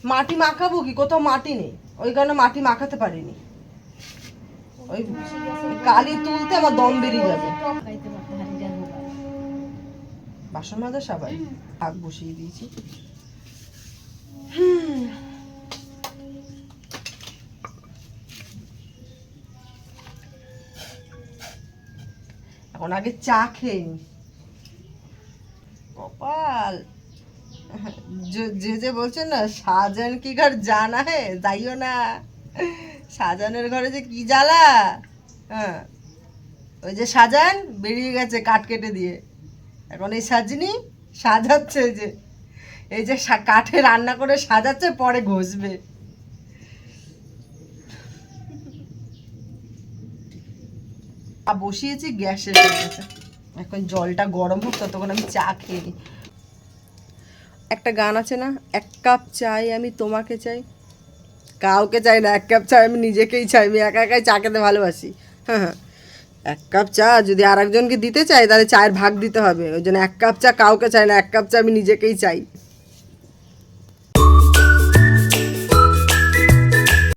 মাটি মাখাবো কি, কোথাও মাটি নেই, ওই কারণে মাটি মাখাতে পারিনি। ওই কালি তুলতে আমার দম বেরিয়ে যাবে। বাসন মাজা সবাই শাক বসিয়ে দিয়েছি। এখন আগে চা খেয়ে নি। কপাল, যে বলছে না শাহজাহান কি ঘর জানা হে, যাইও না। শাহজাহানের ঘরে যে কি জ্বালা। হ্যাঁ, ওই যে শাহজাহান বেরিয়ে গেছে কাঠ কেটে দিয়ে, এখন এই সাজিনি সাজাচ্ছে, যে এই যে কাঠে রান্না করে সাজাচ্ছে, পরে ঘষবে। বসিয়েছি গ্যাসে, এখন জলটা গরম হোক, ততক্ষণ আমি চা খেয়ে নিই। একটা গান আছে না, এক কাপ চাই আমি তোমাকে চাই, কাউকে চাই না, এক কাপ চা আমি নিজেকেই চাই, আমি একা একাই চা খেতে ভালোবাসি। হ্যাঁ হ্যাঁ, এক কাপ চা যদি আর একজনকে দিতে চাই তাহলে চায়ের ভাগ দিতে হবে, ওই জন্য এক কাপ চা কাউকে চাই না, এক কাপ চা আমি নিজেকেই চাই।